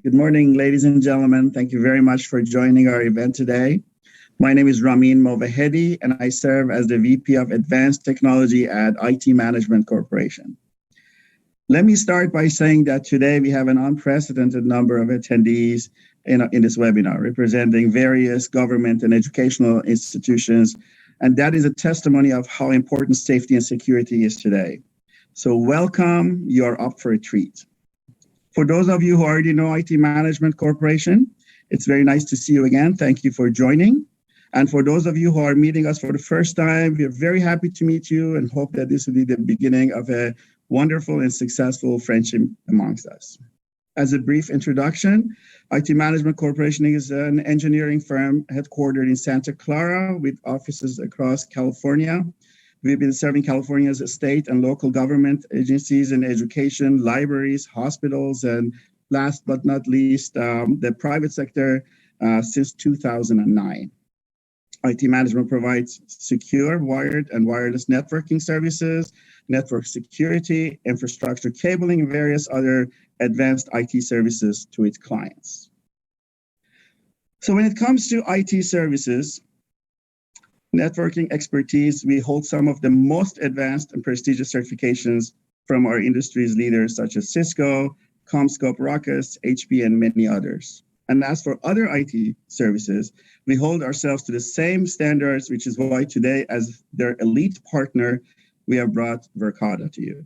Good morning, ladies and gentlemen. Thank you very much for joining our event today. My name is Ramin Movahedi, and I serve as the VP of Advanced Technology at IT Management Corporation. Let me start by saying that today we have an unprecedented number of attendees in this webinar, representing various government and educational institutions, and that is a testimony of how important safety and security is today. So welcome, you're up for a treat. For those of you who already know IT Management Corporation, it's very nice to see you again. Thank you for joining. And for those of you who are meeting us for the first time, we're very happy to meet you and hope that this will be the beginning of a wonderful and successful friendship amongst us. As a brief introduction, IT Management Corporation is an engineering firm headquartered in Santa Clara with offices across California. We've been serving California's state and local government agencies in education, libraries, hospitals, and last but not least, the private sector since 2009. IT Management provides secure wired and wireless networking services, network security, infrastructure cabling, and various other advanced IT services to its clients. So when it comes to IT services, networking expertise, we hold some of the most advanced and prestigious certifications from our industry's leaders such as Cisco, CommScope, Ruckus, HP, and many others. And as for other IT services, we hold ourselves to the same standards, which is why today, as their elite partner, we have brought Verkada to you.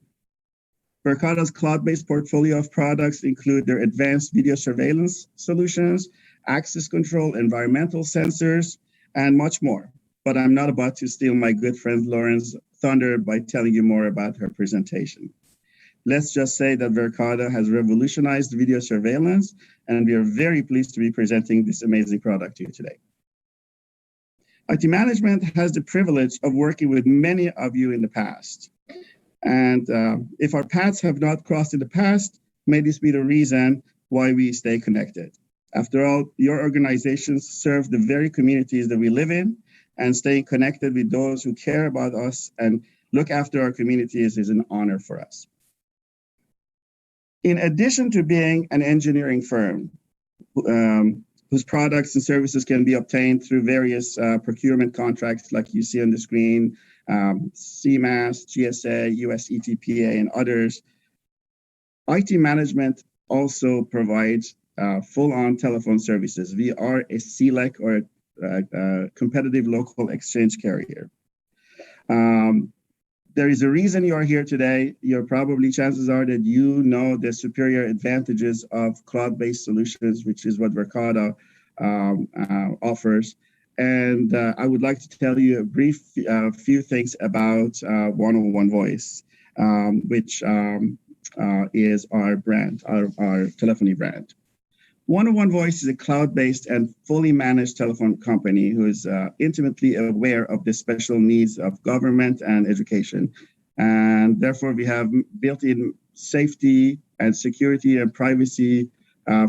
Verkada's cloud-based portfolio of products include their advanced video surveillance solutions, access control, environmental sensors, and much more. But I'm not about to steal my good friend Lauren's thunder by telling you more about her presentation. Let's just say that Verkada has revolutionized video surveillance, and we are very pleased to be presenting this amazing product to you today. IT Management has the privilege of working with many of you in the past. And if our paths have not crossed in the past, may this be the reason why we stay connected. After all, your organizations serve the very communities that we live in, and staying connected with those who care about us and look after our communities is an honor for us. In addition to being an engineering firm whose products and services can be obtained through various procurement contracts like you see on the screen, CMAS, GSA, US ETPA, and others, IT Management also provides full-on telephone services. We are a CLEC or a competitive local exchange carrier. There is a reason you are here today. Chances are that you know the superior advantages of cloud-based solutions, which is what Verkada offers. And I would like to tell you a brief few things about OneOnOne Voice, which is our brand, our telephony brand. OneOnOne Voice is a cloud-based and fully managed telephone company who is intimately aware of the special needs of government and education. And therefore, we have built-in safety and security and privacy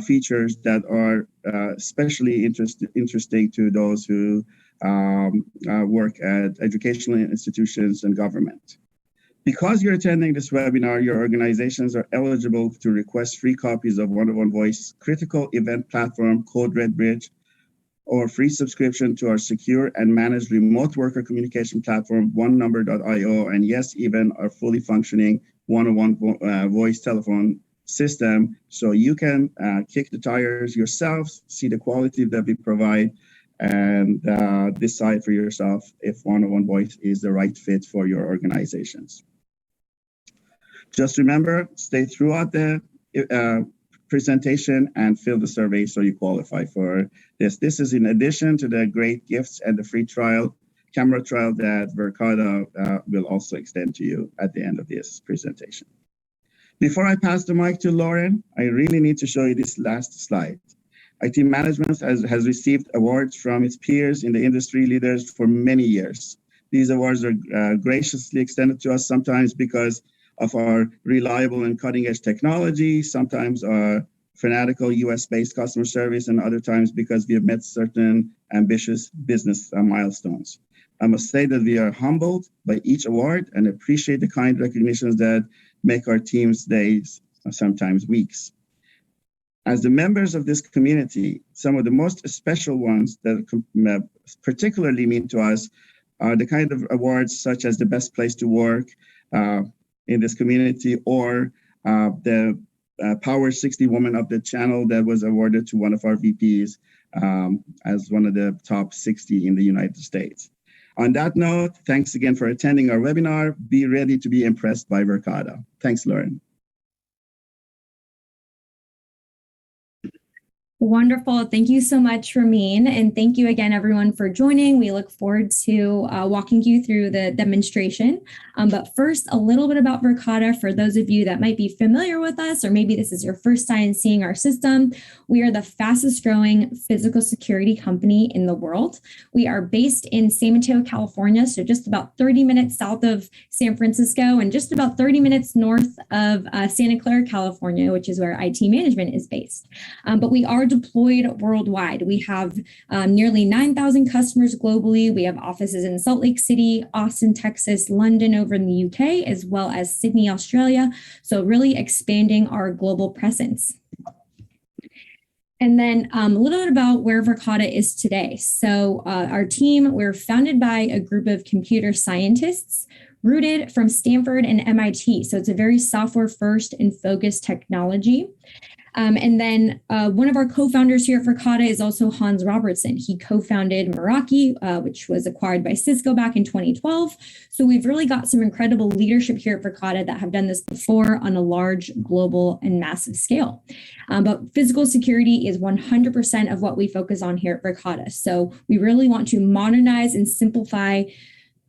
features that are especially interesting to those who work at educational institutions and government. Because you're attending this webinar, your organizations are eligible to request free copies of OneOnOne Voice critical event platform, Code Red Bridge, or free subscription to our secure and managed remote worker communication platform, OneNumber.io, and yes, even our fully functioning OneOnOne Voice telephone system, so you can kick the tires yourselves, see the quality that we provide, and decide for yourself if OneOnOne Voice is the right fit for your organizations. Just remember, stay throughout the presentation and fill the survey so you qualify for this. This is in addition to the great gifts and the free camera trial that Verkada will also extend to you at the end of this presentation. Before I pass the mic to Lauren, I really need to show you this last slide. IT Management has received awards from its peers in the industry leaders for many years. These awards are graciously extended to us sometimes because of our reliable and cutting-edge technology, sometimes our fanatical US-based customer service, and other times because we have met certain ambitious business milestones. I must say that we are humbled by each award and appreciate the kind recognitions that make our team's days sometimes weeks. As the members of this community, some of the most special ones that particularly mean to us are the kind of awards such as the best place to work in this community, or the Power 60 Woman of the Channel that was awarded to one of our VPs as one of the top 60 in the United States. On that note, thanks again for attending our webinar. Be ready to be impressed by Verkada. Thanks, Lauren. Wonderful. Thank you so much, Ramin. And thank you again, everyone, for joining. We look forward to walking you through the demonstration. But first, a little bit about Verkada for those of you that might be familiar with us, or maybe this is your first time seeing our system. We are the fastest growing physical security company in the world. We are based in San Mateo, California, so just about 30 minutes south of San Francisco and just about 30 minutes north of Santa Clara, California, which is where IT management is based. But we are deployed worldwide. We have nearly 9,000 customers globally. We have offices in Salt Lake City, Austin, Texas, London over in the UK, as well as Sydney, Australia. So really expanding our global presence. And then a little bit about where Verkada is today. So our team, we're founded by a group of computer scientists rooted from Stanford and MIT. So it's a very software first and focused technology. And then one of our co-founders here at Verkada is also Hans Robertson. He co-founded Meraki, which was acquired by Cisco back in 2012. So we've really got some incredible leadership here at Verkada that have done this before on a large, global, and massive scale. But physical security is 100% of what we focus on here at Verkada. So we really want to modernize and simplify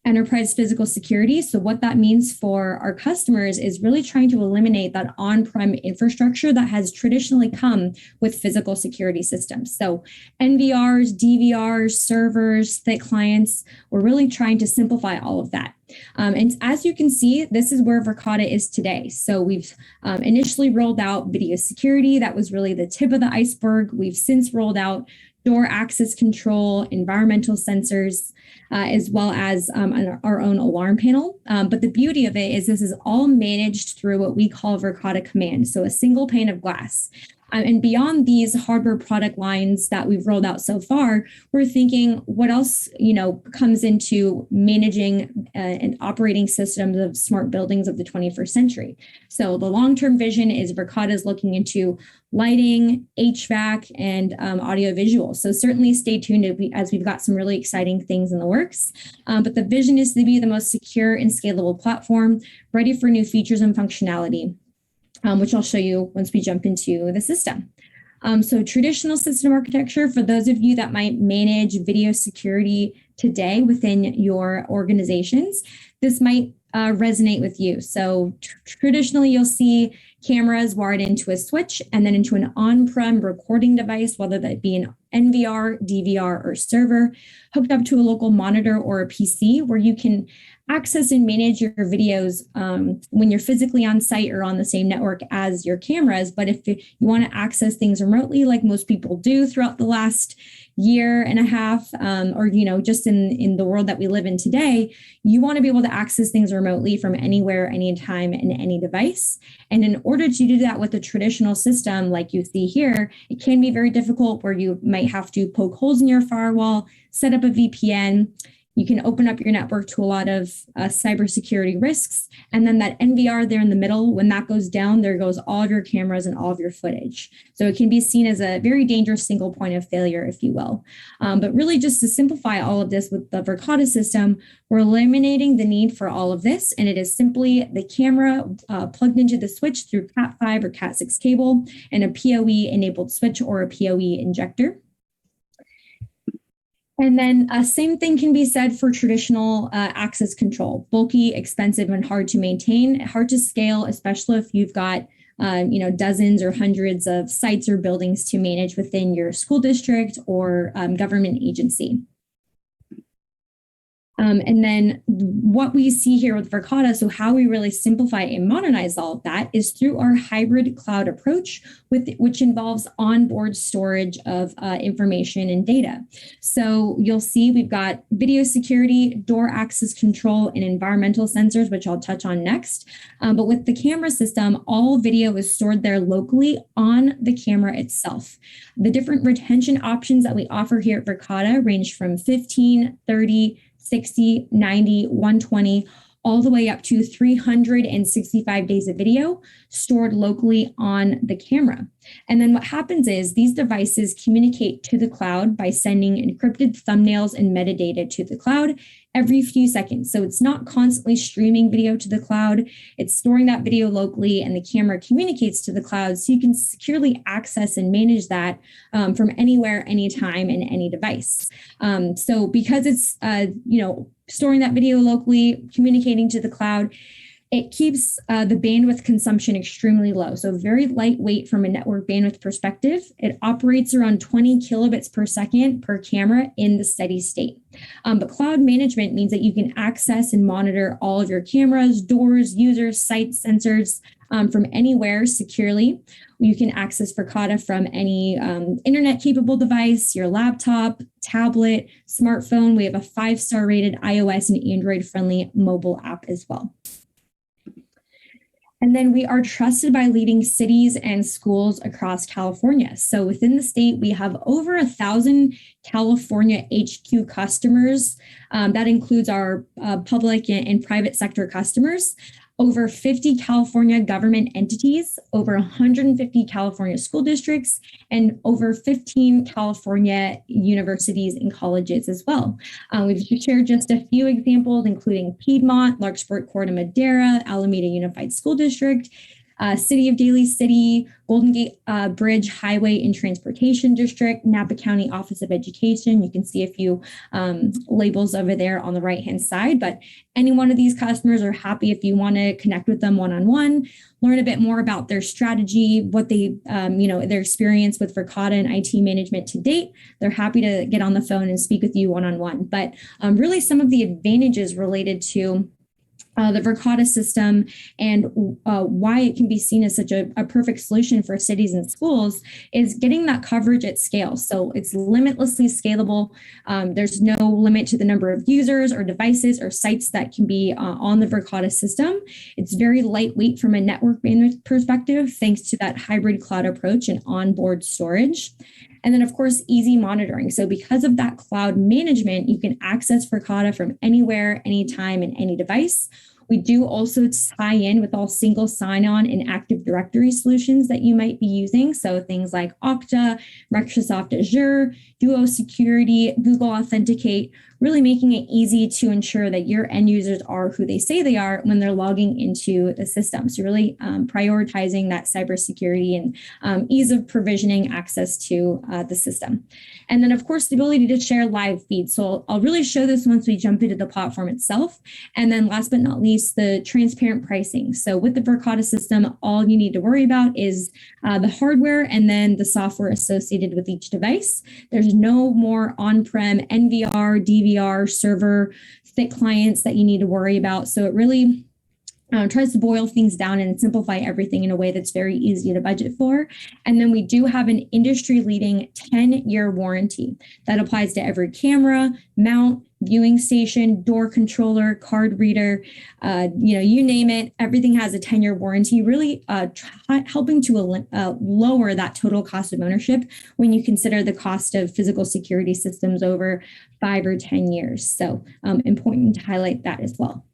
enterprise physical security. So what that means for our customers is really trying to eliminate that on-prem infrastructure that has traditionally come with physical security systems. So NVRs, DVRs, servers, thick clients, we're really trying to simplify all of that. And as you can see, this is where Verkada is today. So we've initially rolled out video security. That was really the tip of the iceberg. We've since rolled out door access control, environmental sensors, as well as our own alarm panel. But the beauty of it is this is all managed through what we call Ricotta Command, so a single pane of glass. And beyond these hardware product lines that we've rolled out so far, we're thinking what else, comes into managing and operating systems of smart buildings of the 21st century. So the long-term vision is Verkada is looking into lighting, HVAC, and audio-visual. So certainly stay tuned as we've got some really exciting things in the works. But the vision is to be the most secure and scalable platform, ready for new features and functionality, which I'll show you once we jump into the system. So traditional system architecture, for those of you that might manage video security today within your organizations, this might resonate with you. So traditionally, you'll see cameras wired into a switch and then into an on-prem recording device, whether that be an NVR, DVR, or server, hooked up to a local monitor or a PC where you can access and manage your videos when you're physically on site or on the same network as your cameras. But if you want to access things remotely, like most people do throughout the last year and a half, or just in the world that we live in today, you want to be able to access things remotely from anywhere, anytime, and any device. And in order to do that with a traditional system like you see here, it can be very difficult where you might have to poke holes in your firewall, set up a VPN. You can open up your network to a lot of cybersecurity risks. And then that NVR there in the middle, when that goes down, there goes all of your cameras and all of your footage. So it can be seen as a very dangerous single point of failure, if you will. But really just to simplify all of this with the Verkada system, we're eliminating the need for all of this. And it is simply the camera plugged into the switch through Cat5 or Cat6 cable and a PoE enabled switch or a PoE injector. And then same thing can be said for traditional access control, bulky, expensive, and hard to maintain, hard to scale, especially if you've got dozens or hundreds of sites or buildings to manage within your school district or government agency. And then what we see here with Verkada, so how we really simplify and modernize all of that is through our hybrid cloud approach, which involves onboard storage of information and data. So you'll see we've got video security, door access control, and environmental sensors, which I'll touch on next. But with the camera system, all video is stored there locally on the camera itself. The different retention options that we offer here at Verkada range from 15, 30, 60, 90, 120, all the way up to 365 days of video stored locally on the camera. And then what happens is these devices communicate to the cloud by sending encrypted thumbnails and metadata to the cloud every few seconds. So it's not constantly streaming video to the cloud. It's storing that video locally, and the camera communicates to the cloud so you can securely access and manage that from anywhere, anytime, and any device. So because it's, storing that video locally, communicating to the cloud, it keeps the bandwidth consumption extremely low. So very lightweight from a network bandwidth perspective. It operates around 20 kilobits per second per camera in the steady state. But cloud management means that you can access and monitor all of your cameras, doors, users, sites, sensors from anywhere securely. You can access Verkada from any internet-capable device, your laptop, tablet, smartphone. We have a 5-star rated iOS and Android-friendly mobile app as well. And then we are trusted by leading cities and schools across California. So within the state, we have over 1,000 California HQ customers. That includes our public and private sector customers, over 50 California government entities, over 150 California school districts, and over 15 California universities and colleges as well. We've shared just a few examples, including Piedmont, Larkspur, Corte Madera, Alameda Unified School District, City of Daly City, Golden Gate Bridge Highway and Transportation District, Napa County Office of Education. You can see a few labels over there on the right-hand side, but any one of these customers are happy if you want to connect with them one-on-one, learn a bit more about their strategy, what they, their experience with Verkada and IT management to date. They're happy to get on the phone and speak with you one-on-one. But really some of the advantages related to the Verkada system and why it can be seen as such a perfect solution for cities and schools is getting that coverage at scale. So it's limitlessly scalable. There's no limit to the number of users or devices or sites that can be on the Verkada system. It's very lightweight from a network bandwidth perspective, thanks to that hybrid cloud approach and onboard storage. And then, of course, easy monitoring. So because of that cloud management, you can access Verkada from anywhere, anytime, and any device. We do also tie in with all single sign-on and Active Directory solutions that you might be using. So things like Okta, Microsoft Azure, Duo Security, Google Authenticate, really making it easy to ensure that your end users are who they say they are when they're logging into the system. So really prioritizing that cybersecurity and ease of provisioning access to the system. And then, of course, the ability to share live feeds. So I'll really show this once we jump into the platform itself. And then last but not least, the transparent pricing. So with the Verkada system, all you need to worry about is the hardware and then the software associated with each device. There's no more on-prem NVR, DVR, server, thick clients that you need to worry about. So it really tries to boil things down and simplify everything in a way that's very easy to budget for. And then we do have an industry-leading 10-year warranty that applies to every camera, mount, viewing station, door controller, card reader, you name it. Everything has a 10-year warranty, really helping to lower that total cost of ownership when you consider the cost of physical security systems over 5 or 10 years. So important to highlight that as well.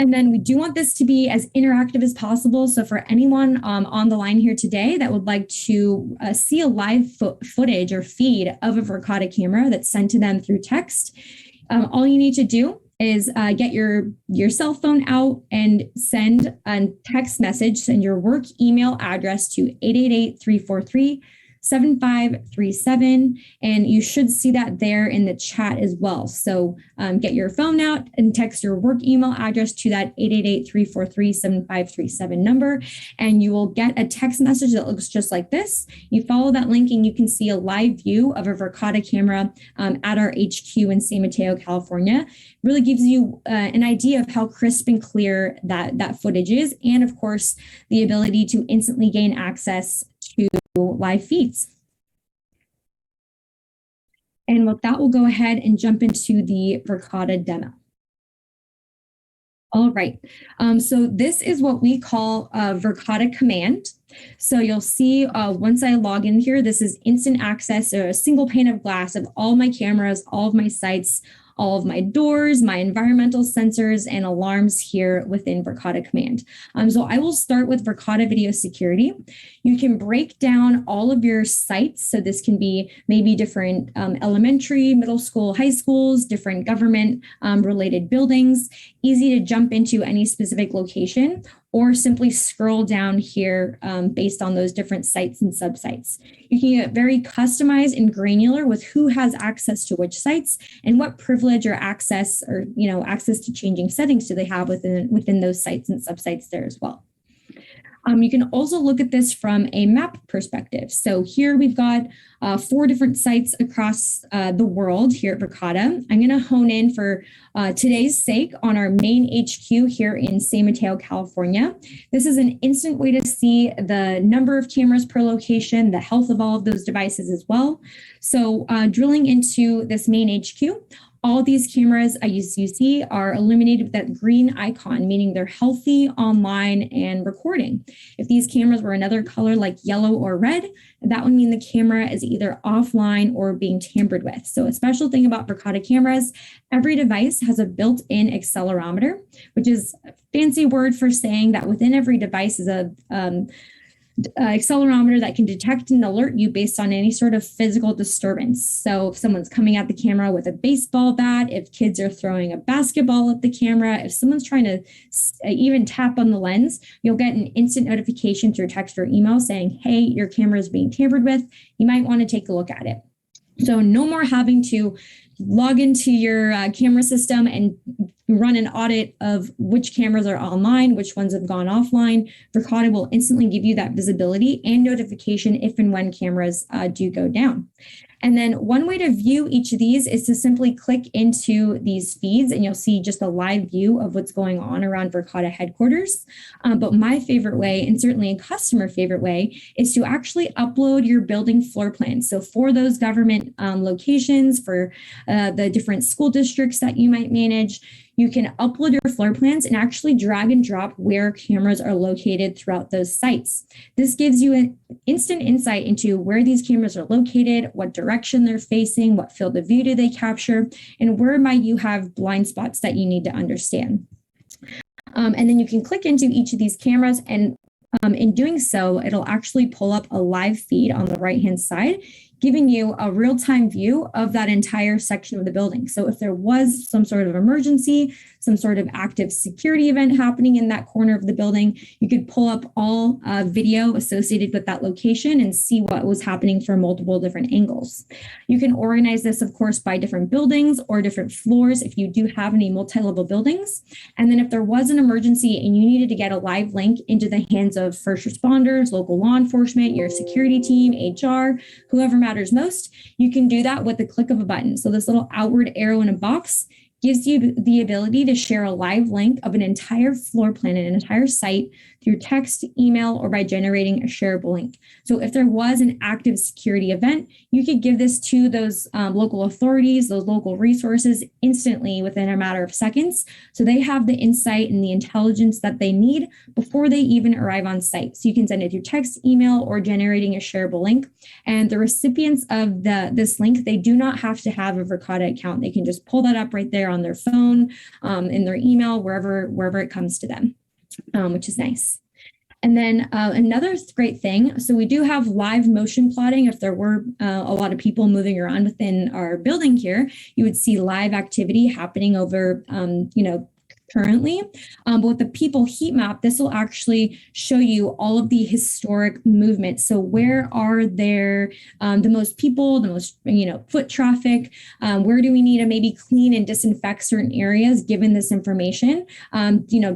And then we do want this to be as interactive as possible. So for anyone on the line here today that would like to see a live footage or feed of a Verkada camera that's sent to them through text, all you need to do is get your cell phone out and send a text message, send your work email address to 888-343 7537. And you should see that there in the chat as well. So get your phone out and text your work email address to that 888-343-7537 number, and you will get a text message that looks just like this. You follow that link and you can see a live view of a Verkada camera at our HQ in San Mateo, California. Really gives you an idea of how crisp and clear that footage is, and of course, the ability to instantly gain access to live feeds. And with that, we'll go ahead and jump into the Verkada demo. All right, so this is what we call Verkata Command. So you'll see once I log in here, this is instant access, or a single pane of glass of all my cameras, all of my sites, all of my doors, my environmental sensors, and alarms here within Verkata Command. So I will start with Verkada Video Security. You can break down all of your sites. So this can be maybe different elementary, middle school, high schools, different government related buildings, easy to jump into any specific location, or simply scroll down here based on those different sites and subsites. You can get very customized and granular with who has access to which sites and what privilege or access, or access to changing settings do they have within those sites and subsites there as well. You can also look at this from a map perspective. So here we've got 4 different sites across the world here at Verkada. I'm going to hone in for today's sake on our main HQ here in San Mateo, California. This is an instant way to see the number of cameras per location, the health of all of those devices as well. So drilling into this main HQ, all these cameras, as you see, are illuminated with that green icon, meaning they're healthy, online, and recording. If these cameras were another color like yellow or red, that would mean the camera is either offline or being tampered with. So a special thing about Verkada cameras, every device has a built-in accelerometer, which is a fancy word for saying that within every device is a accelerometer that can detect and alert you based on any sort of physical disturbance. So if someone's coming at the camera with a baseball bat, if kids are throwing a basketball at the camera, if someone's trying to even tap on the lens, you'll get an instant notification through text or email saying, hey, your camera is being tampered with. You might want to take a look at it. So no more having to log into your camera system and run an audit of which cameras are online, which ones have gone offline. Verkada will instantly give you that visibility and notification if and when cameras do go down. And then one way to view each of these is to simply click into these feeds and you'll see just a live view of what's going on around Verkada headquarters. But my favorite way, and certainly a customer favorite way, is to actually upload your building floor plan. So for those government locations, for the different school districts that you might manage, you can upload your floor plans and actually drag and drop where cameras are located throughout those sites. This gives you an instant insight into where these cameras are located, what direction they're facing, what field of view do they capture, and where might you have blind spots that you need to understand. And then you can click into each of these cameras, and in doing so, it'll actually pull up a live feed on the right-hand side, giving you a real-time view of that entire section of the building. So if there was some sort of emergency, some sort of active security event happening in that corner of the building, you could pull up all video associated with that location and see what was happening from multiple different angles. You can organize this, of course, by different buildings or different floors if you do have any multi-level buildings. And then if there was an emergency and you needed to get a live link into the hands of first responders, local law enforcement, your security team, HR, whoever matters most, you can do that with the click of a button. So this little outward arrow in a box gives you the ability to share a live link of an entire floor plan and an entire site through text, email, or by generating a shareable link. So if there was an active security event, you could give this to those local authorities, those local resources instantly within a matter of seconds. So they have the insight and the intelligence that they need before they even arrive on site. So you can send it through text, email, or generating a shareable link. And the recipients of this link, they do not have to have a Verkada account. They can just pull that up right there on their phone, in their email, wherever it comes to them, which is nice. And then another great thing, so we do have live motion plotting. If there were a lot of people moving around within our building here, you would see live activity happening over, currently. But with the people heat map, this will actually show you all of the historic movements. So where are there the most people, the most foot traffic? Where do we need to maybe clean and disinfect certain areas given this information?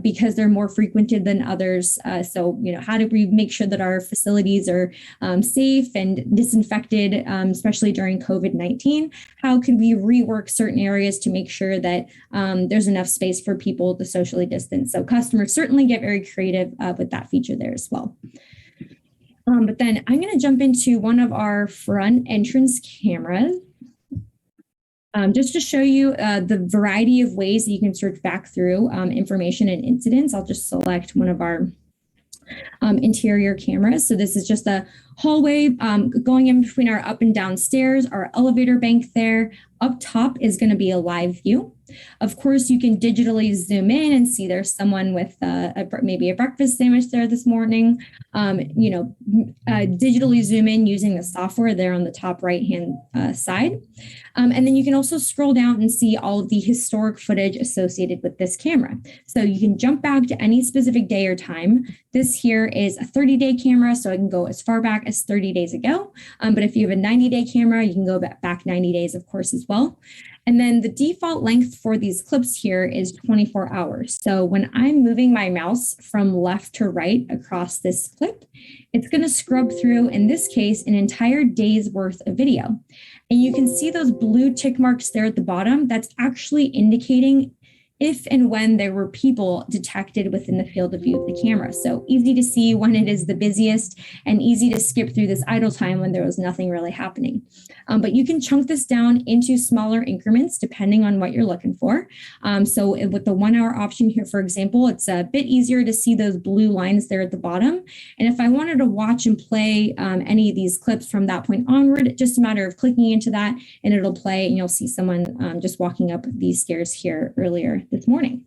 Because they're more frequented than others. So how do we make sure that our facilities are safe and disinfected, especially during COVID-19? How could we rework certain areas to make sure that there's enough space for people to socially distance? So customers certainly get very creative with that feature there as well. But then I'm going to jump into one of our front entrance cameras. Just to show you the variety of ways that you can search back through information and incidents. I'll just select one of our interior cameras. So this is just a hallway going in between our up and down stairs, our elevator bank there. Up top is going to be a live view. Of course, you can digitally zoom in and see there's someone with maybe a breakfast sandwich there this morning. Digitally zoom in using the software there on the top right-hand side. And then you can also scroll down and see all of the historic footage associated with this camera. So you can jump back to any specific day or time. This here is a 30-day camera, so I can go as far back as 30 days ago. But if you have a 90-day camera, you can go back 90 days, of course, as well. And then the default length for these clips here is 24 hours. So when I'm moving my mouse from left to right across this clip, it's going to scrub through, in this case, an entire day's worth of video. And you can see those blue tick marks there at the bottom. That's actually indicating if and when there were people detected within the field of view of the camera. So easy to see when it is the busiest and easy to skip through this idle time when there was nothing really happening. But you can chunk this down into smaller increments depending on what you're looking for. So with the 1 hour option here, for example, it's a bit easier to see those blue lines there at the bottom. And if I wanted to watch and play any of these clips from that point onward, it's just a matter of clicking into that and it'll play and you'll see someone just walking up these stairs here earlier this morning.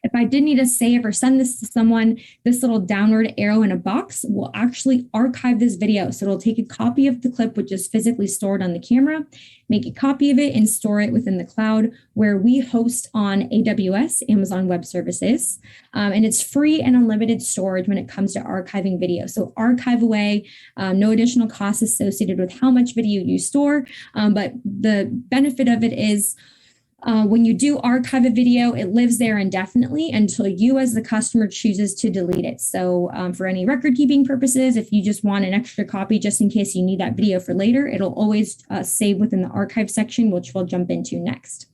If I did need to save or send this to someone, this little downward arrow in a box will actually archive this video. So it'll take a copy of the clip, which is physically stored on the camera, make a copy of it and store it within the cloud where we host on AWS, Amazon Web Services. And it's free and unlimited storage when it comes to archiving video. So archive away, no additional costs associated with how much video you store. But the benefit of it is when you do archive a video, it lives there indefinitely until you as the customer chooses to delete it. So for any record keeping purposes, if you just want an extra copy just in case you need that video for later, it'll always save within the archive section, which we'll jump into next.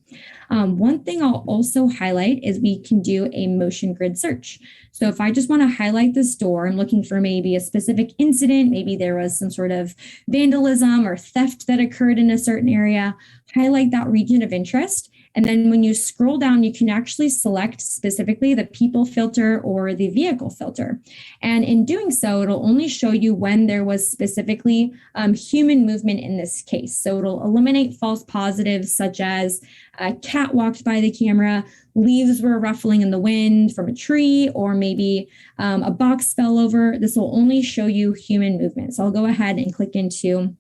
One thing I'll also highlight is we can do a motion grid search. So if I just want to highlight this door, I'm looking for maybe a specific incident, maybe there was some sort of vandalism or theft that occurred in a certain area, highlight that region of interest. And then when you scroll down, you can actually select specifically the people filter or the vehicle filter. And in doing so, it'll only show you when there was specifically human movement in this case. So it'll eliminate false positives such as a cat walked by the camera, leaves were ruffling in the wind from a tree, or maybe a box fell over. This will only show you human movement. So I'll go ahead and click into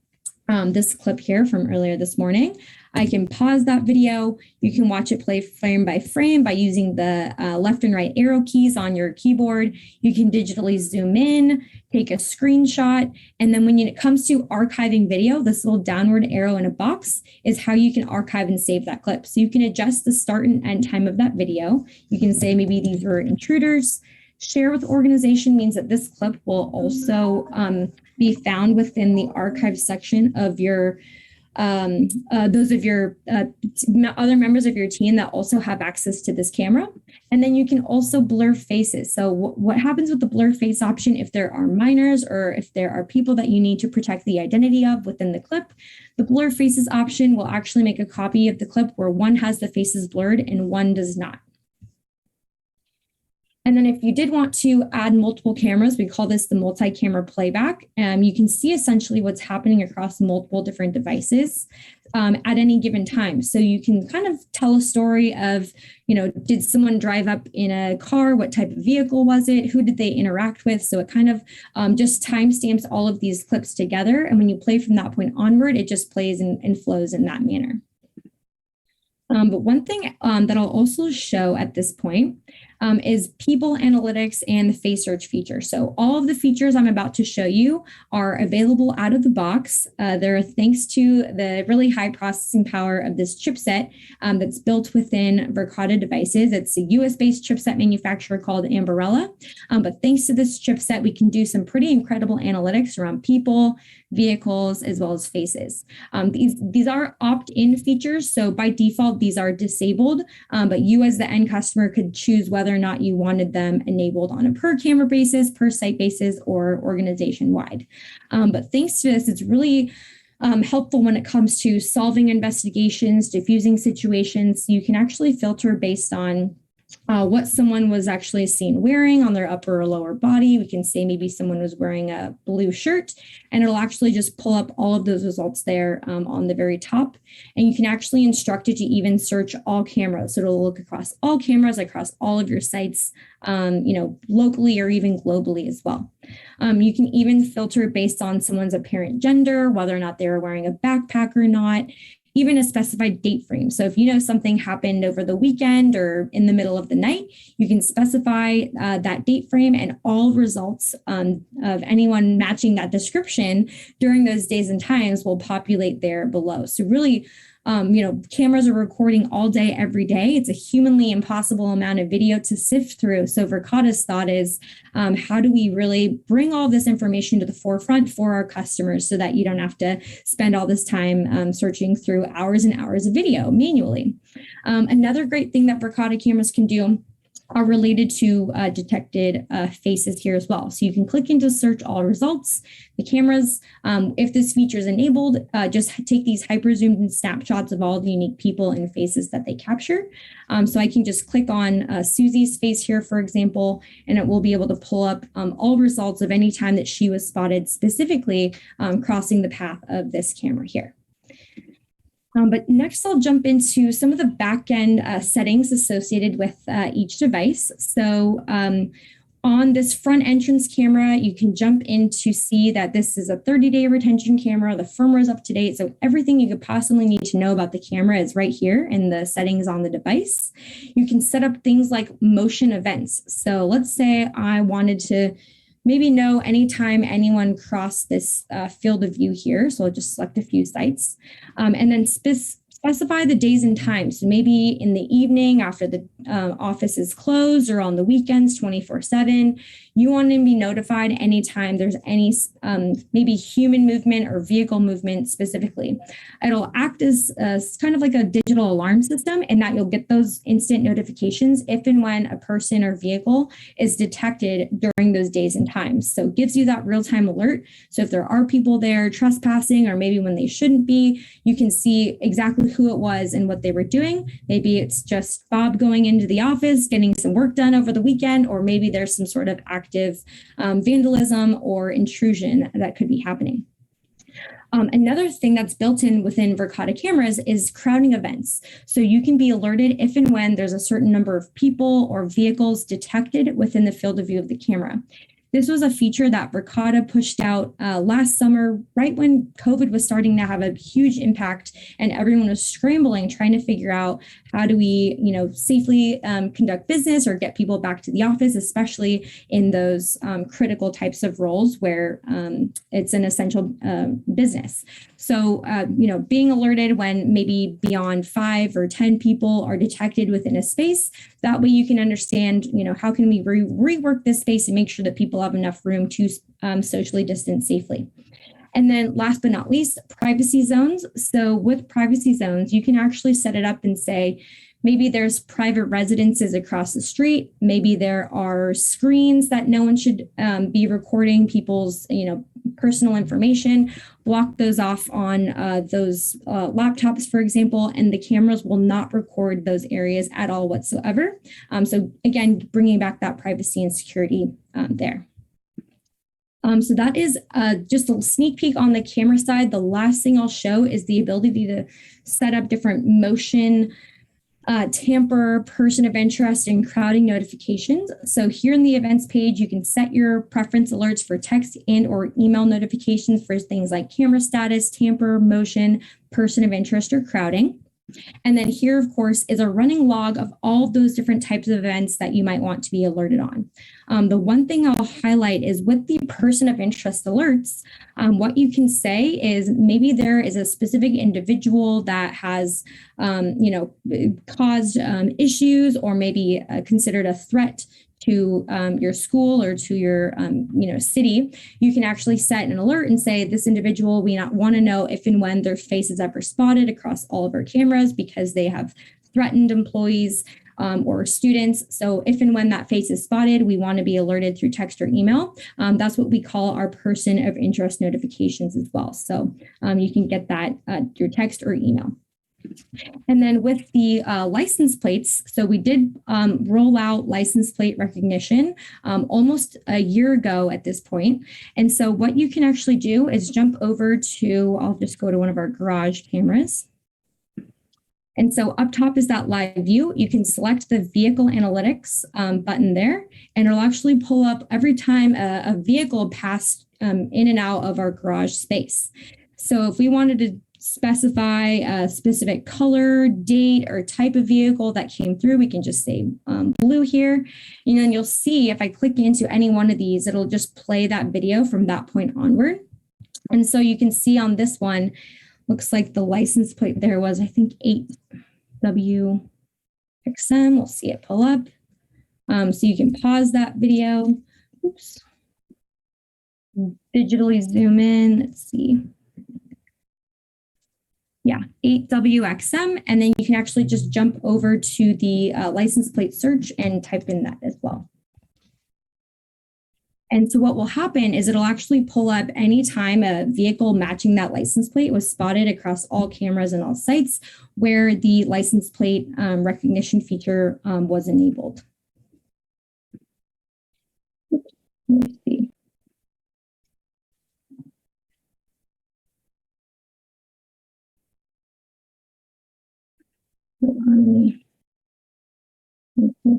this clip here from earlier this morning. I can pause that video. You can watch it play frame by frame by using the left and right arrow keys on your keyboard. You can digitally zoom in, take a screenshot, and then when it comes to archiving video, this little downward arrow in a box is how you can archive and save that clip. So you can adjust the start and end time of that video. You can say maybe these were intruders. Share with organization means that this clip will also be found within the archive section of your those of your other members of your team that also have access to this camera. And then you can also blur faces. So what happens with the blur face option if there are minors or if there are people that you need to protect the identity of within the clip, the blur faces option will actually make a copy of the clip where one has the faces blurred and one does not. And then if you did want to add multiple cameras, we call this the MultiCamera Playback. You can see essentially what's happening across multiple different devices at any given time. So you can kind of tell a story of, did someone drive up in a car? What type of vehicle was it? Who did they interact with? So it kind of just timestamps all of these clips together. And when you play from that point onward, it just plays and flows in that manner. But one thing that I'll also show at this point is people analytics and the face search feature. So all of the features I'm about to show you are available out of the box. They're thanks to the really high processing power of this chipset that's built within Verkada devices. It's a US-based chipset manufacturer called Ambarella. But thanks to this chipset, we can do some pretty incredible analytics around people, vehicles, as well as faces. These are opt-in features. So by default, these are disabled, but you as the end customer could choose whether or not you wanted them enabled on a per camera basis, per site basis, or organization wide. But thanks to this, it's really helpful when it comes to solving investigations, diffusing situations. You can actually filter based on what someone was actually seen wearing on their upper or lower body. We can say maybe someone was wearing a blue shirt, and it'll actually just pull up all of those results there on the very top. And you can actually instruct it to even search all cameras. So it'll look across all cameras, across all of your sites, locally or even globally as well. You can even filter based on someone's apparent gender, whether or not they were wearing a backpack or not, even a specified date frame. So if you know something happened over the weekend or in the middle of the night, you can specify that date frame, and all results of anyone matching that description during those days and times will populate there below. So really, cameras are recording all day, every day. It's a humanly impossible amount of video to sift through. So Verkada's thought is, how do we really bring all this information to the forefront for our customers so that you don't have to spend all this time searching through hours and hours of video manually? Another great thing that Verkada cameras can do are related to detected faces here as well. So you can click into search all results. The cameras, if this feature is enabled, just take these hyper zoomed in snapshots of all the unique people and faces that they capture. So I can just click on Susie's face here, for example, and it will be able to pull up all results of any time that she was spotted specifically crossing the path of this camera here. But next, I'll jump into some of the back-end settings associated with each device. So on this front entrance camera, you can jump in to see that this is a 30-day retention camera. The firmware is up to date. So everything you could possibly need to know about the camera is right here in the settings on the device. You can set up things like motion events. So let's say I wanted to maybe know anytime anyone crossed this field of view here. So I'll just select a few sites and then specify the days and times. So maybe in the evening after the office is closed, or on the weekends 24/7. You want to be notified anytime there's any maybe human movement or vehicle movement specifically. It'll act as kind of like a digital alarm system, in that you'll get those instant notifications if and when a person or vehicle is detected during those days and times. So it gives you that real-time alert. So if there are people there trespassing, or maybe when they shouldn't be, you can see exactly who it was and what they were doing. Maybe it's just Bob going into the office, getting some work done over the weekend, or maybe there's some sort of active vandalism or intrusion that could be happening. Another thing that's built in within Verkada cameras is crowding events. So you can be alerted if and when there's a certain number of people or vehicles detected within the field of view of the camera. This was a feature that Verkada pushed out last summer, right when COVID was starting to have a huge impact, and everyone was scrambling, trying to figure out how do we, safely conduct business or get people back to the office, especially in those critical types of roles where it's an essential business. So, being alerted when maybe beyond 5 or 10 people are detected within a space, that way you can understand, how can we rework this space and make sure that people have enough room to socially distance safely. And then last but not least, privacy zones. So with privacy zones, you can actually set it up and say, maybe there's private residences across the street. Maybe there are screens that no one should be recording people's, personal information. Block those off on those laptops, for example, and the cameras will not record those areas at all whatsoever. So again, bringing back that privacy and security there. So that is just a sneak peek on the camera side. The last thing I'll show is the ability to set up different motion, tamper, person of interest, and crowding notifications. So here in the events page, you can set your preference alerts for text and or email notifications for things like camera status, tamper, motion, person of interest, or crowding. And then here, of course, is a running log of all those different types of events that you might want to be alerted on. The one thing I'll highlight is with the person of interest alerts, what you can say is maybe there is a specific individual that has, caused issues or maybe considered a threat to your school or to your city. You can actually set an alert and say this individual, we not want to know if and when their face is ever spotted across all of our cameras because they have threatened employees or students. So if and when that face is spotted, we want to be alerted through text or email. That's what we call our person of interest notifications as well. So you can get that through text or email. And then with the license plates, so we did roll out license plate recognition almost a year ago at this point. And so what you can actually do is jump over to, I'll just go to one of our garage cameras. And so up top is that live view. You can select the vehicle analytics button there, and it'll actually pull up every time a vehicle passed in and out of our garage space. So if we wanted to specify a specific color, date, or type of vehicle that came through, we can just say blue here. And then you'll see if I click into any one of these, it'll just play that video from that point onward. And so you can see on this one, looks like the license plate there was, I think, 8WXM. We'll see it pull up. So you can pause that video. Oops. Digitally zoom in. Let's see. Yeah, 8WXM, and then you can actually just jump over to the license plate search and type in that as well. And so what will happen is it'll actually pull up anytime a vehicle matching that license plate was spotted across all cameras and all sites where the license plate recognition feature was enabled. Let me see.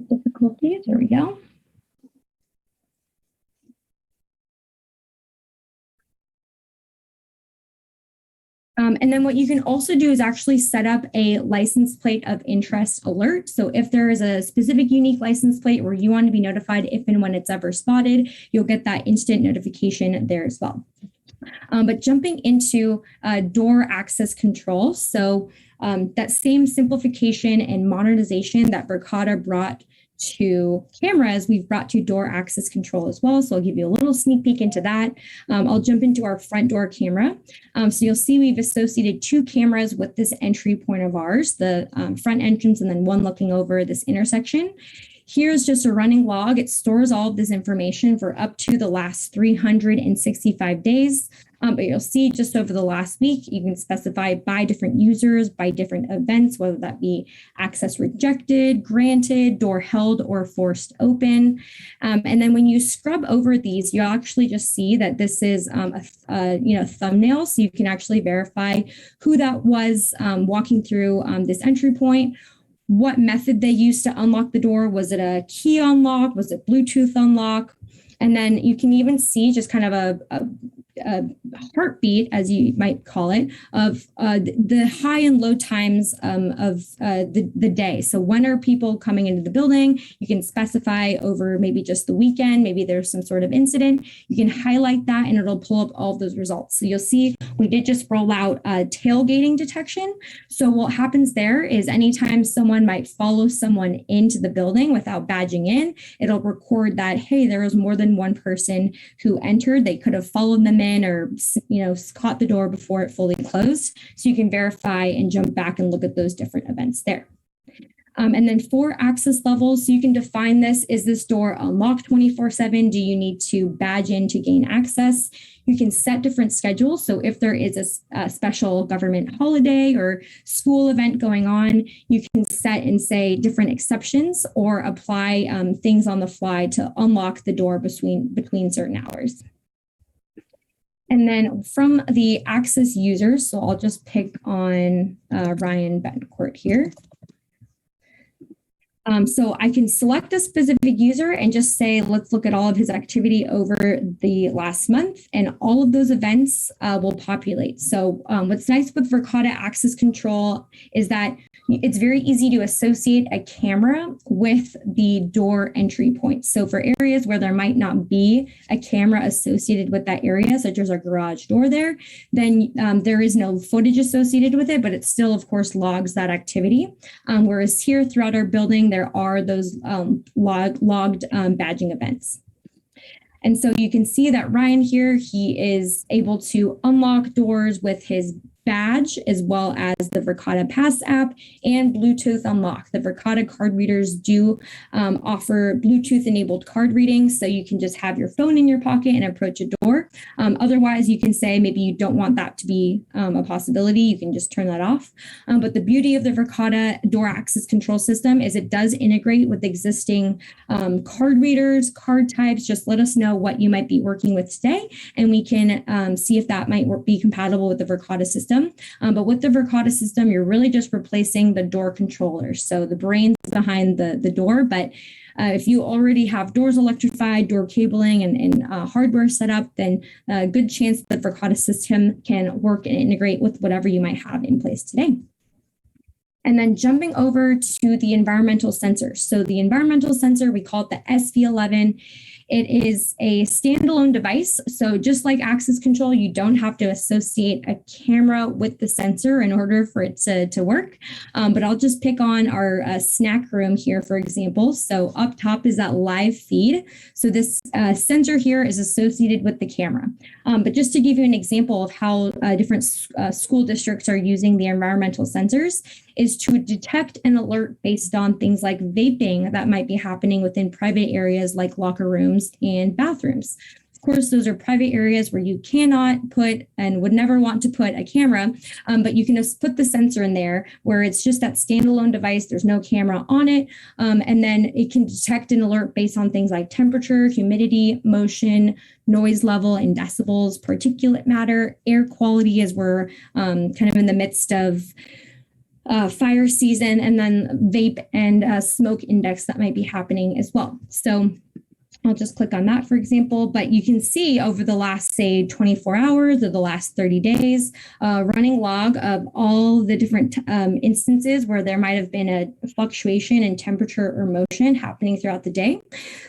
Difficulties, there we go. And then what you can also do is actually set up a license plate of interest alert. So if there is a specific unique license plate where you want to be notified if and when it's ever spotted, you'll get that instant notification there as well. But jumping into door access control. So that same simplification and modernization that Verkada brought to cameras, we've brought to door access control as well. So I'll give you a little sneak peek into that. I'll jump into our front door camera. So you'll see we've associated 2 cameras with this entry point of ours, the front entrance, and then one looking over this intersection. Here's just a running log. It stores all of this information for up to the last 365 days. But you'll see just over the last week, you can specify by different users, by different events, whether that be access rejected, granted, door held, or forced open. And then when you scrub over these, you'll actually just see that this is a thumbnail. So you can actually verify who that was walking through this entry point, what method they used to unlock the door. Was it a key unlock? Was it Bluetooth unlock? And then you can even see just kind of a heartbeat, as you might call it, of the high and low times of the day. So when are people coming into the building? You can specify over maybe just the weekend, maybe there's some sort of incident. You can highlight that and it'll pull up all of those results. So you'll see we did just roll out tailgating detection. So what happens there is anytime someone might follow someone into the building without badging in, it'll record that, hey, there was more than one person who entered. They could have followed them in or caught the door before it fully closed. So you can verify and jump back and look at those different events there. And then for access levels, so you can define this. Is this door unlocked 24/7? Do you need to badge in to gain access? You can set different schedules. So if there is a special government holiday or school event going on, you can set and say different exceptions or apply things on the fly to unlock the door between certain hours. And then from the access users, so I'll just pick on Ryan Betancourt here. So I can select a specific user and just say, let's look at all of his activity over the last month, and all of those events will populate. So what's nice with Verkada Access Control is that it's very easy to associate a camera with the door entry point. So for areas where there might not be a camera associated with that area, such as a garage door there, then there is no footage associated with it, but it still, of course, logs that activity. Whereas here throughout our building, there are those logged badging events. And so you can see that Ryan here, he is able to unlock doors with his badge, as well as the Verkada Pass app and Bluetooth unlock. The Verkada card readers do offer Bluetooth enabled card reading, so you can just have your phone in your pocket and approach a door. Otherwise, you can say maybe you don't want that to be a possibility. You can just turn that off. But the beauty of the Verkada door access control system is it does integrate with existing card readers, card types. Just let us know what you might be working with today, and we can see if that might be compatible with the Verkada system. But with the Verkada system, you're really just replacing the door controller. So the brains behind the door. But if you already have doors electrified, door cabling, and hardware set up, then a good chance that the Verkada system can work and integrate with whatever you might have in place today. And then jumping over to the environmental sensor. So the environmental sensor, we call it the SV11. It is a standalone device. So just like access control, you don't have to associate a camera with the sensor in order for it to work. But I'll just pick on our snack room here, for example. So up top is that live feed. So this sensor here is associated with the camera. But just to give you an example of how different school districts are using the environmental sensors, is to detect an alert based on things like vaping that might be happening within private areas like locker rooms and bathrooms. Of course, those are private areas where you cannot put and would never want to put a camera, but you can just put the sensor in there where it's just that standalone device. There's no camera on it. And then it can detect an alert based on things like temperature, humidity, motion, noise level in decibels, particulate matter, air quality, as we're kind of in the midst of fire season, and then vape and smoke index that might be happening as well. So I'll just click on that, for example, but you can see over the last, say, 24 hours or the last 30 days, running log of all the different instances where there might have been a fluctuation in temperature or motion happening throughout the day.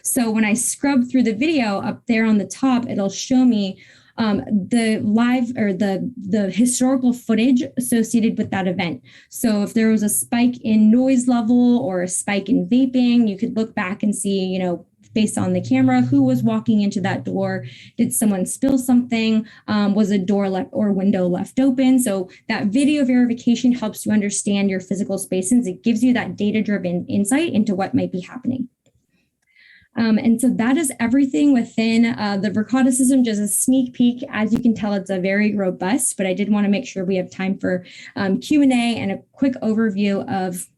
So when I scrub through the video up there on the top, it'll show me the live or the historical footage associated with that event. So if there was a spike in noise level or a spike in vaping, you could look back and see, based on the camera, who was walking into that door. Did someone spill something? Was a door left or window left open? So that video verification helps you understand your physical spaces. It gives you that data-driven insight into what might be happening. And so that is everything within the Verkada system, just a sneak peek. As you can tell, it's a very robust, but I did want to make sure we have time for Q&A and a quick overview of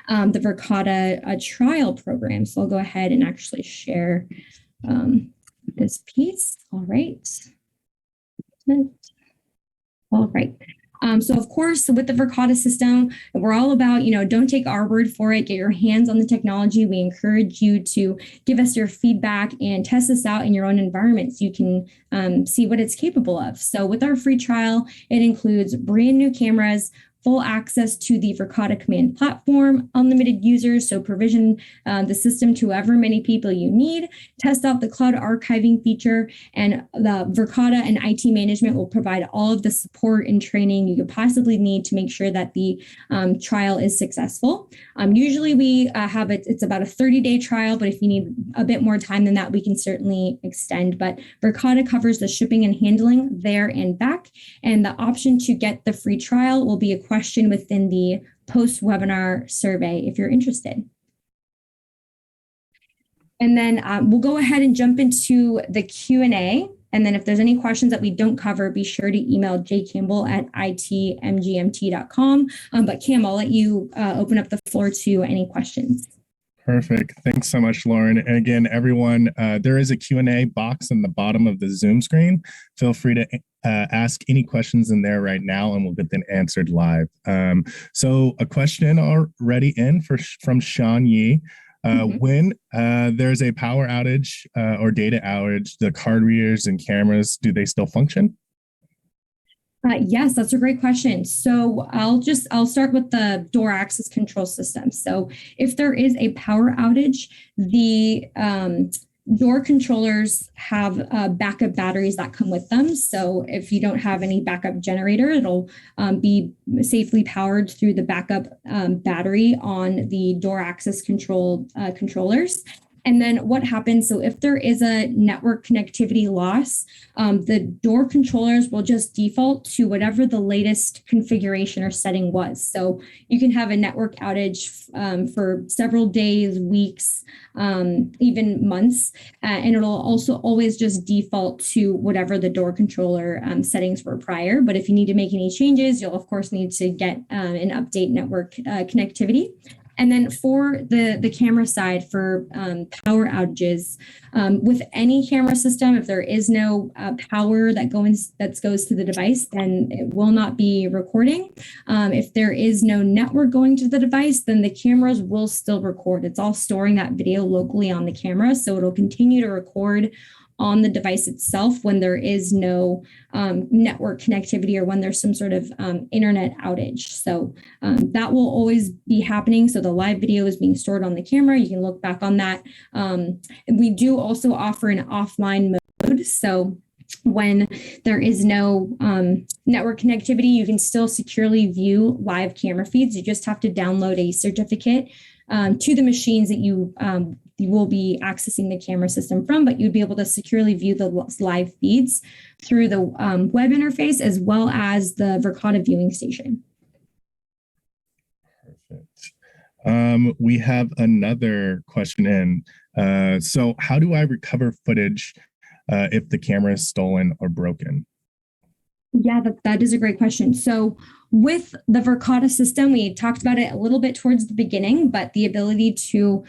the Verkada trial program. So I'll go ahead and actually share this piece. All right. All right. So of course, with the Verkada system, we're all about, don't take our word for it. Get your hands on the technology. We encourage you to give us your feedback and test this out in your own environment so you can see what it's capable of. So with our free trial, it includes brand new cameras, full access to the Verkata Command platform, unlimited users, so provision the system to however many people you need, test out the cloud archiving feature, and the Verkada and IT management will provide all of the support and training you could possibly need to make sure that the trial is successful. Usually we have it's about a 30-day trial, but if you need a bit more time than that, we can certainly extend. But Verkada covers the shipping and handling there and back, and the option to get the free trial will be a question within the post-webinar survey if you're interested. And then we'll go ahead and jump into the Q&A. And then if there's any questions that we don't cover, be sure to email jcampbell@itmgmt.com. But Cam, I'll let you open up the floor to any questions. Perfect. Thanks so much, Lauren. And again, everyone, there is a Q&A box in the bottom of the Zoom screen. Feel free to ask any questions in there right now, and we'll get them answered live. So a question already in from Sean Yee. When there's a power outage or data outage, the card readers and cameras, do they still function? Yes, that's a great question. So I'll start with the door access control system. So if there is a power outage, the door controllers have backup batteries that come with them. So if you don't have any backup generator, it'll be safely powered through the backup battery on the door access control controllers. And then what happens, so if there is a network connectivity loss, the door controllers will just default to whatever the latest configuration or setting was. So you can have a network outage for several days, weeks, even months, and it'll also always just default to whatever the door controller settings were prior. But if you need to make any changes, you'll of course need to get an update network connectivity. And then for the camera side, for power outages, with any camera system, if there is no power that goes to the device, then it will not be recording. If there is no network going to the device, then the cameras will still record. It's all storing that video locally on the camera, so it'll continue to record on the device itself when there is no network connectivity or when there's some sort of internet outage. So that will always be happening. So the live video is being stored on the camera. You can look back on that. We do also offer an offline mode. So when there is no network connectivity, you can still securely view live camera feeds. You just have to download a certificate to the machines that you will be accessing the camera system from, but you'd be able to securely view the live feeds through the web interface as well as the Verkada viewing station. Perfect. We have another question in. So how do I recover footage if the camera is stolen or broken? Yeah, that is a great question. So with the Verkada system, we talked about it a little bit towards the beginning, but the ability to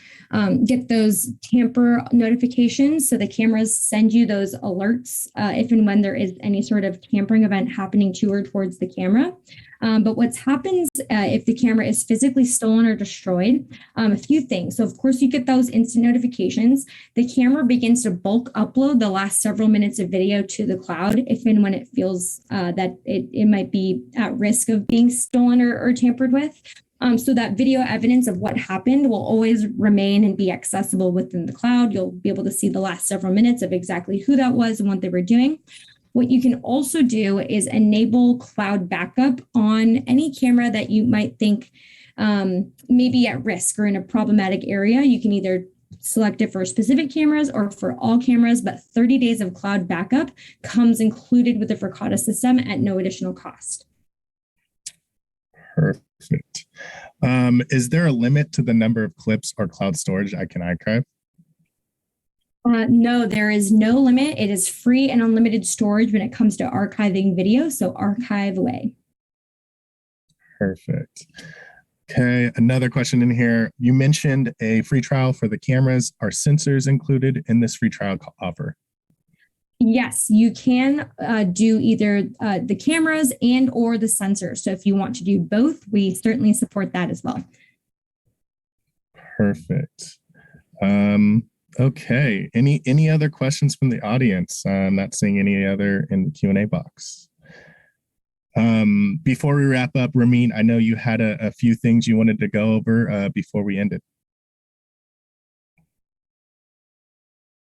get those tamper notifications. So the cameras send you those alerts if and when there is any sort of tampering event happening to or towards the camera. But what happens if the camera is physically stolen or destroyed, a few things. So of course you get those instant notifications. The camera begins to bulk upload the last several minutes of video to the cloud if and when it feels that it might be at risk of being stolen or tampered with. So that video evidence of what happened will always remain and be accessible within the cloud. You'll be able to see the last several minutes of exactly who that was and what they were doing. What you can also do is enable cloud backup on any camera that you might think may be at risk or in a problematic area. You can either select it for specific cameras or for all cameras, but 30 days of cloud backup comes included with the Verkada system at no additional cost. Perfect. Is there a limit to the number of clips or cloud storage I can archive? No, there is no limit. It is free and unlimited storage when it comes to archiving video, so archive away. Perfect. Okay, another question in here. You mentioned a free trial for the cameras. Are sensors included in this free trial offer? Yes, you can do either the cameras and or the sensors. So if you want to do both, we certainly support that as well. Perfect. Okay. Any other questions from the audience? I'm not seeing any other in the Q&A box. Before we wrap up, Ramin, I know you had a few things you wanted to go over before we ended.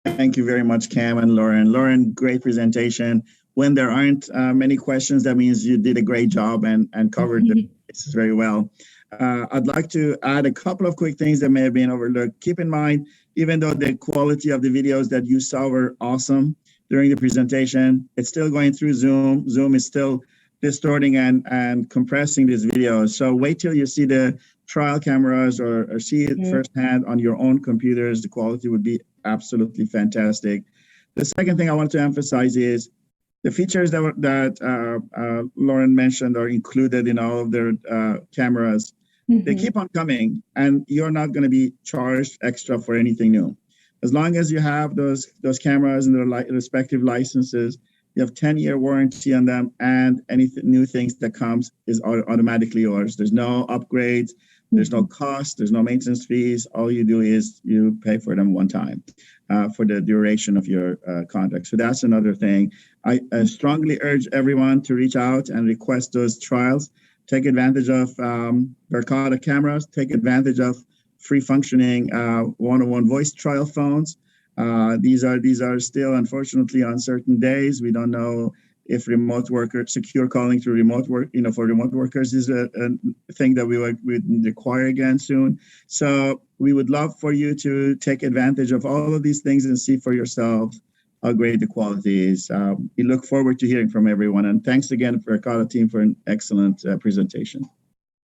Thank you very much, Cam and Lauren. Lauren, great presentation. When there aren't many questions, that means you did a great job and covered the bases very well. I'd like to add a couple of quick things that may have been overlooked. Keep in mind, even though the quality of the videos that you saw were awesome during the presentation, it's still going through Zoom. Zoom is still distorting and compressing these videos. So wait till you see the trial cameras or see it firsthand on your own computers. The quality would be absolutely fantastic. The second thing I want to emphasize is the features that Lauren mentioned are included in all of their cameras. They keep on coming, and you're not going to be charged extra for anything new. As long as you have those cameras and their respective licenses, You have 10-year warranty on them, and any new things that comes is automatically yours. There's no upgrades, there's no cost, there's no maintenance fees. All you do is you pay for them one time for the duration of your contract. So that's another thing. I strongly urge everyone to reach out and request those trials. Take advantage of Verkada cameras. Take advantage of free functioning OneOnOne Voice trial phones. These are still, unfortunately, on certain days. We don't know if secure calling through remote work, for remote workers is a thing that we would require again soon. So we would love for you to take advantage of all of these things and see for yourselves how great the quality is. We look forward to hearing from everyone. And thanks again, Verkada team, for an excellent presentation.